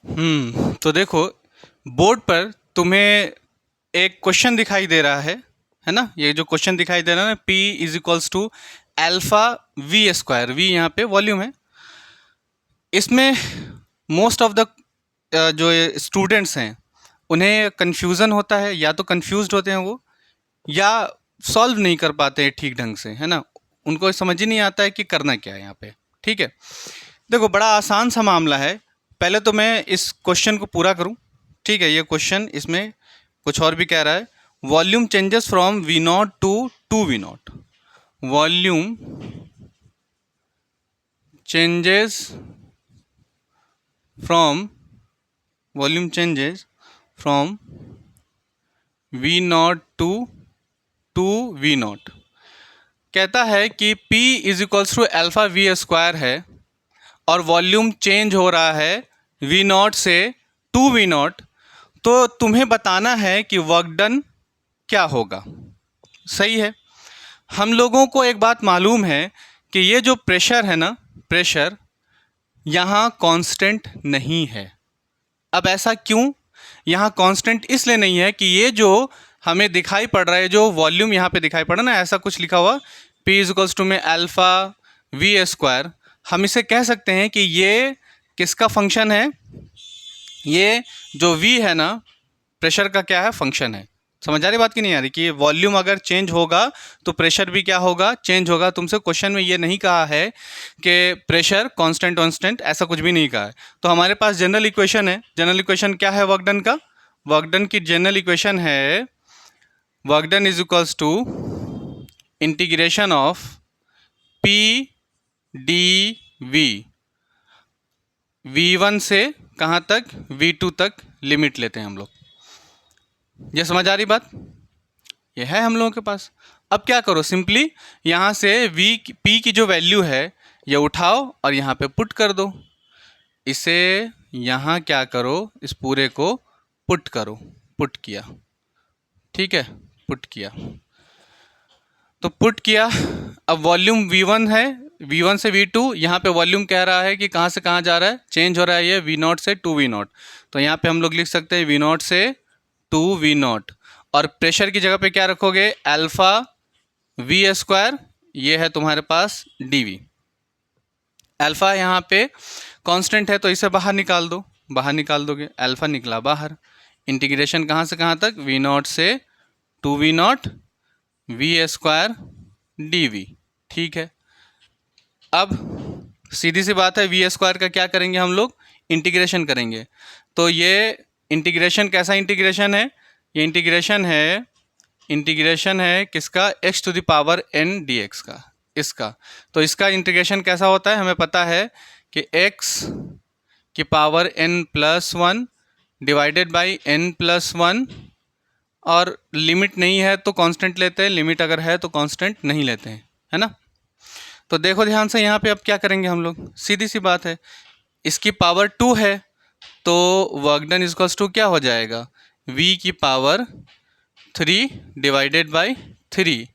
तो देखो, बोर्ड पर तुम्हें एक क्वेश्चन दिखाई दे रहा है ना? ये जो क्वेश्चन दिखाई दे रहा है ना, P is equals to alpha V square, V यहाँ पे वॉल्यूम है। इसमें मोस्ट ऑफ द जो स्टूडेंट्स हैं उन्हें कन्फ्यूज़न होता है, या तो कन्फ्यूज्ड होते हैं वो, या सॉल्व नहीं कर पाते हैं ठीक ढंग से, है ना? उनको समझ ही नहीं आता है कि करना क्या है यहाँ पे। ठीक है, देखो बड़ा आसान सा मामला है। पहले तो मैं इस क्वेश्चन को पूरा करूं। ठीक है, ये क्वेश्चन इसमें कुछ और भी कह रहा है। Volume changes from V nought to two V nought. Volume changes from volume changes from V nought to two V nought. कहता है कि P is equals to alpha V square है और वॉल्यूम चेंज हो रहा है वी नॉट से two V nought. तो तुम्हें बताना है कि वर्क डन क्या होगा। सही है। हम लोगों को एक बात मालूम है कि ये जो प्रेशर है ना, प्रेशर यहाँ कांस्टेंट नहीं है। अब ऐसा क्यों? यहाँ कांस्टेंट इसलिए नहीं है कि ये जो हमें दिखाई पड़ रहा है, जो वॉल्यूम यहाँ पे दिखाई पड़ रहा है ना, ऐसा कुछ लिखा हुआ P इज इक्वल्स टू में अल्फा वी स्क्वायर, हम इसे कह सकते हैं कि ये किसका फंक्शन है? ये जो V है ना, प्रेशर का क्या है? फंक्शन है। समझ आ रही बात की नहीं आ रही? कि वॉल्यूम अगर चेंज होगा तो प्रेशर भी क्या होगा? चेंज होगा। तुमसे क्वेश्चन में ये नहीं कहा है कि प्रेशर कांस्टेंट कांस्टेंट, ऐसा कुछ भी नहीं कहा है। तो हमारे पास जनरल इक्वेशन है। जनरल इक्वेशन क्या है वर्क डन का? वर्क डन की जनरल इक्वेशन है work done is equals to integration of P d V. V1 से कहाँ तक? V2 तक लिमिट लेते हैं हम लोग। ये समझ आ रही बात? ये है हम लोगों के पास। अब क्या करो, सिंपली यहाँ से P की जो वैल्यू है ये उठाओ और यहाँ पे पुट कर दो। इसे यहाँ क्या करो, इस पूरे को पुट करो। पुट किया, ठीक है, पुट किया। तो पुट किया। अब वॉल्यूम V1 है, V1 से V2, यहाँ पे वॉल्यूम कह रहा है कि कहाँ से कहाँ जा रहा है? चेंज हो रहा है ये V0 से टू V0। तो यहाँ पे हम लोग लिख सकते हैं V0 से टू V0। और प्रेशर की जगह पे क्या रखोगे? अल्फा वी स्क्वायर, ये है तुम्हारे पास dV। अल्फा यहाँ पे कांस्टेंट है तो इसे बाहर निकाल दो। बाहर निकाल दोगे, अल्फा निकला बाहर। इंटीग्रेशन कहाँ से कहाँ तक? V0 से to V0 we square dV। ठीक है। अब सीधी सी बात है, वी स्क्वायर का क्या करेंगे हम लोग? इंटीग्रेशन करेंगे। तो ये इंटीग्रेशन कैसा इंटीग्रेशन है? ये इंटीग्रेशन है किसका? x to the power n dx का, इसका। तो इसका इंटीग्रेशन कैसा होता है? हमें पता है कि x की power n plus one divided by n plus one, और लिमिट नहीं है तो कांस्टेंट लेते हैं, लिमिट अगर है तो कांस्टेंट नहीं लेते हैं, है ना? तो देखो ध्यान से, यहाँ पे अब क्या करेंगे हम लोग? सीधी सी बात है, इसकी पावर टू है तो वर्क डन इक्वल्स टू क्या हो जाएगा? v की power three divided by three.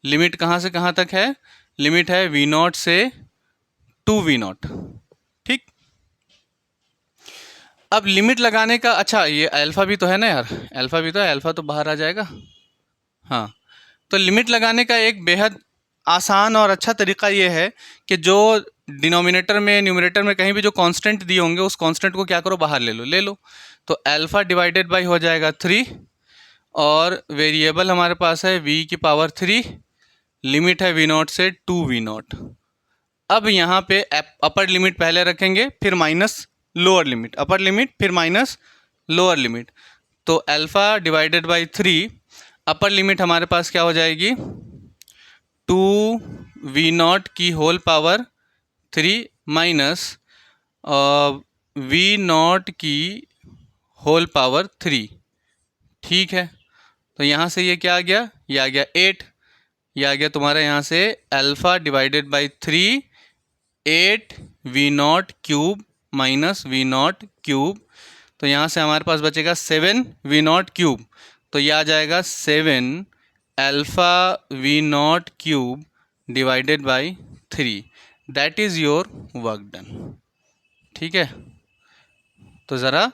Limit कहाँ से कहाँ तक है? लिमिट है V0 से टू V0। ठीक। अब लिमिट लगाने का, अच्छा ये अल्फा भी तो है ना यार, अल्फा भी तो है, अल्फा तो बाहर आ जाएगा। हाँ, तो लिमिट लगाने का एक बेहद आसान और अच्छा तरीका ये है कि जो डिनोमिनेटर में न्यूमरेटर में कहीं भी जो कांस्टेंट दिए होंगे उस कांस्टेंट को क्या करो? बाहर ले लो। तो अल्फा डिवाइडेड बाई हो जाएगा थ्री, और वेरिएबल हमारे पास है v की पावर थ्री, लिमिट है V0 से टू V0। अब यहाँ पे अपर लिमिट पहले रखेंगे, फिर minus lower limit, upper limit फिर माइनस लोअर लिमिट। तो alpha divided by three, upper limit हमारे पास क्या हो जाएगी? टू V0 की whole power three minus V0 की होल पावर थ्री। ठीक है, तो यहाँ से ये क्या आ गया? ये आ गया 8। ये आ गया तुम्हारा यहाँ से alpha divided by three, 8 V0 cube minus V0 cube. तो यहाँ से हमारे पास बचेगा 7 V0 क्यूब। तो ये आ जाएगा 7 alpha V0 cube divided by three. That is your work done. ठीक है। तो ज़रा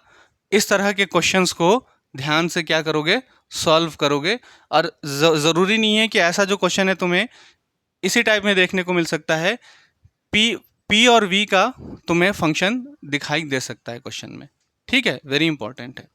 इस तरह के क्वेश्चंस को ध्यान से क्या करोगे, सॉल्व करोगे। और ज़रूरी नहीं है कि ऐसा जो क्वेश्चन है तुम्हें इसी टाइप में देखने को मिल सकता है। पी और वी का तुम्हें फंक्शन दिखाई दे सकता है क्वेश्चन में, ठीक है, वेरी इंपॉर्टेंट है।